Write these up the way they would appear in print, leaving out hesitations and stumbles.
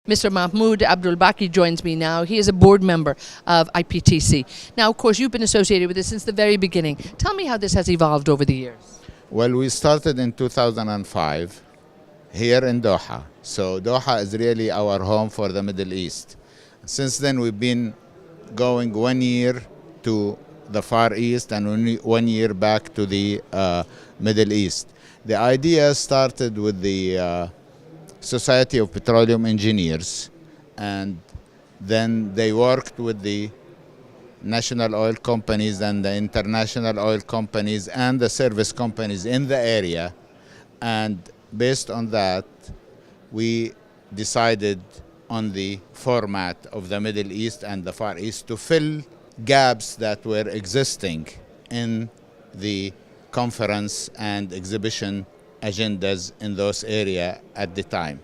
Mr. Mahmoud Abdulbaqi joins me now. He is a board member of IPTC. Now, of course, you've been associated with this since the very beginning. Tell me how this has evolved over the years. Well, we started in 2005 here in Doha. So Doha is really our home for the Middle East. Since then, we've been going 1 year to the Far East and only 1 year back to the Middle East. The idea started with the Society of Petroleum Engineers, and then they worked with the national oil companies and the international oil companies and the service companies in the area, and based on that we decided on the format of the Middle East and the Far East to fill gaps that were existing in the conference and exhibition agendas in those areas at the time.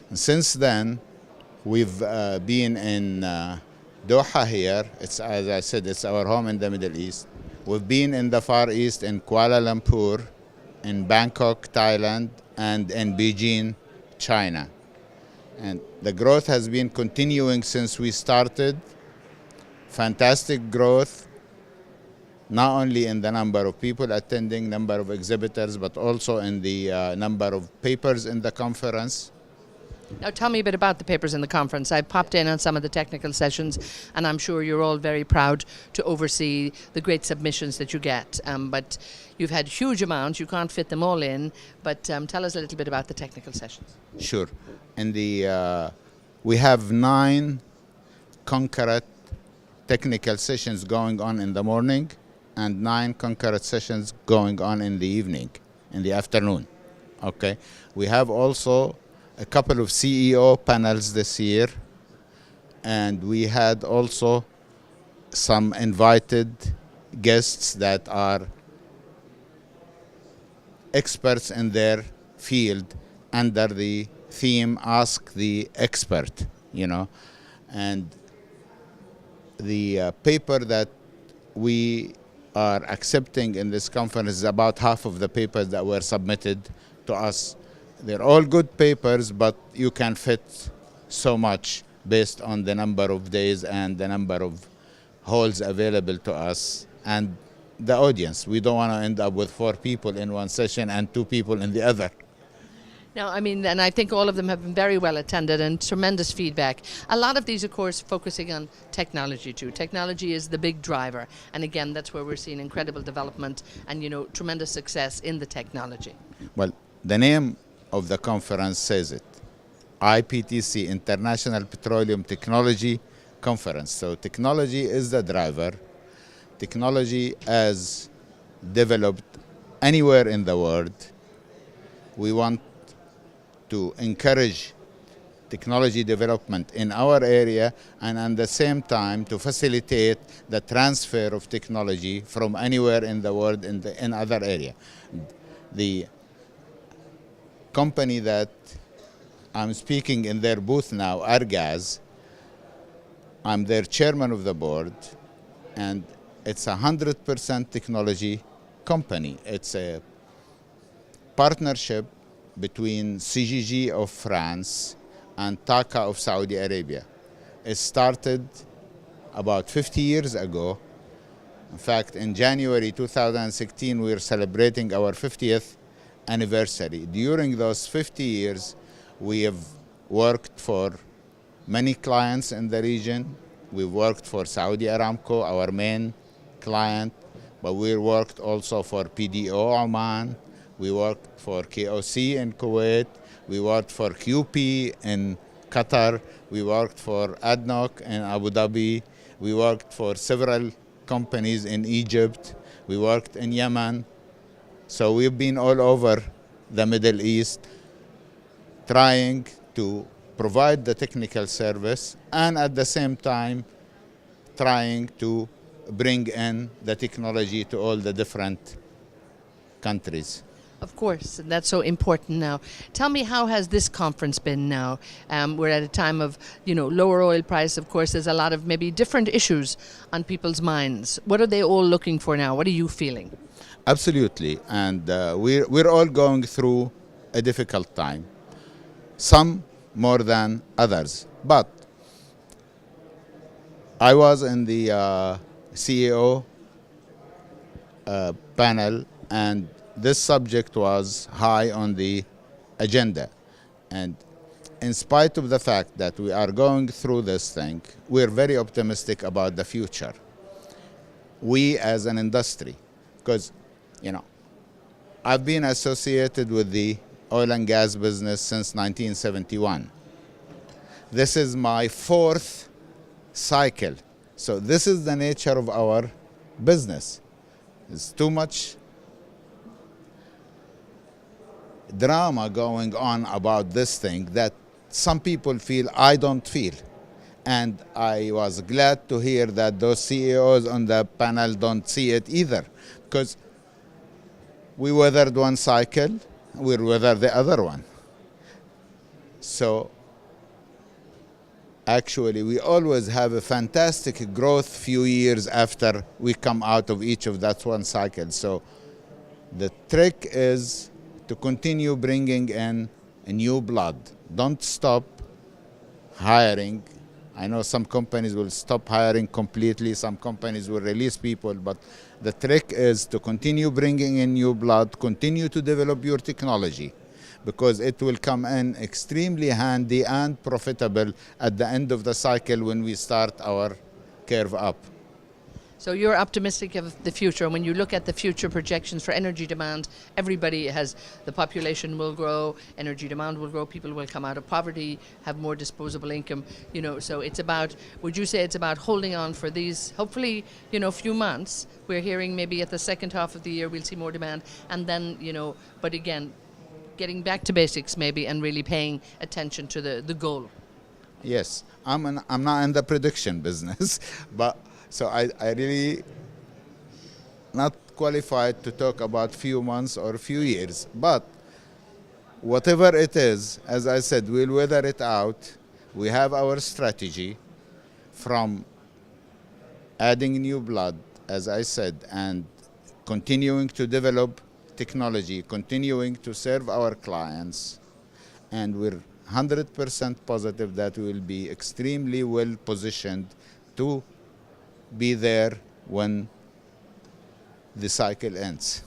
And since then, we've been in Doha here. It's, as I said, it's our home in the Middle East. We've been in the Far East, in Kuala Lumpur, in Bangkok, Thailand, and in Beijing, China. And the growth has been continuing since we started. Fantastic growth, not only in the number of people attending, number of exhibitors, but also in the number of papers in the conference. Now, tell me a bit about the papers in the conference. I've popped in on some of the technical sessions, and I'm sure you're all very proud to oversee the great submissions that you get. But you've had huge amounts. You can't fit them all in. But tell us a little bit about the technical sessions. Sure. In the, we have 9 concurrent technical sessions going on in the morning, and 9 concurrent sessions going on in the evening, in the afternoon. Okay. We have also a couple of CEO panels this year, and we had also some invited guests that are experts in their field under the theme Ask the Expert, you know. And the paper that we are accepting in this conference is about half of the papers that were submitted to us. They're all good papers, but you can fit so much based on the number of days and the number of halls available to us and the audience. We don't want to end up with 4 people in one session and 2 people in the other. Now, I mean, and I think all of them have been very well attended and tremendous feedback. A lot of these, of course, focusing on technology too. Technology is the big driver. And again, that's where we're seeing incredible development and, you know, tremendous success in the technology. Well, the name of the conference says it. IPTC, International Petroleum Technology Conference. So technology is the driver. Technology as developed anywhere in the world. We want to encourage technology development in our area, and at the same time to facilitate the transfer of technology from anywhere in the world in other area. The company that I'm speaking in their booth now, ARGAS, I'm their chairman of the board, and it's 100% technology company. It's a partnership between CGG of France and TAQA of Saudi Arabia. It started about 50 years ago. In fact, in January 2016, we're celebrating our 50th anniversary. During those 50 years, we have worked for many clients in the region. We've worked for Saudi Aramco, our main client, but we worked also for PDO Oman. We worked for KOC in Kuwait. We worked for QP in Qatar. We worked for ADNOC in Abu Dhabi. We worked for several companies in Egypt. We worked in Yemen. So we've been all over the Middle East trying to provide the technical service and at the same time trying to bring in the technology to all the different countries. Of course, and that's so important now. Tell me, how has this conference been now? We're at a time of, you know, lower oil price. Of course, there's a lot of maybe different issues on people's minds. What are they all looking for now? What are you feeling? Absolutely, and we're all going through a difficult time. Some more than others. But I was in the CEO panel, and this subject was high on the agenda. And in spite of the fact that we are going through this thing, we're very optimistic about the future. We as an industry, because, you know, I've been associated with the oil and gas business since 1971. This is my fourth cycle. So this is the nature of our business. There's too much drama going on about this thing that some people feel I don't feel. And I was glad to hear that those CEOs on the panel don't see it either, because we weathered one cycle, we'll weather the other one. So actually, we always have a fantastic growth few years after we come out of each of that one cycle. So the trick is to continue bringing in a new blood. Don't stop hiring. I know some companies will stop hiring completely, some companies will release people, but the trick is to continue bringing in new blood, continue to develop your technology, because it will come in extremely handy and profitable at the end of the cycle when we start our curve up. So you're optimistic of the future. When you look at the future projections for energy demand, everybody has, the population will grow, energy demand will grow, people will come out of poverty, have more disposable income, you know, so it's about, would you say it's about holding on for these, hopefully, you know, few months? We're hearing maybe at the second half of the year we'll see more demand, and then, you know, but again, getting back to basics maybe and really paying attention to the goal. Yes, I'm not in the prediction business, but so I really not qualified to talk about few months or few years. But whatever it is, as I said, we'll weather it out. We have our strategy from adding new blood, as I said, and continuing to develop technology, continuing to serve our clients, and we're 100% positive that we will be extremely well positioned to be there when the cycle ends.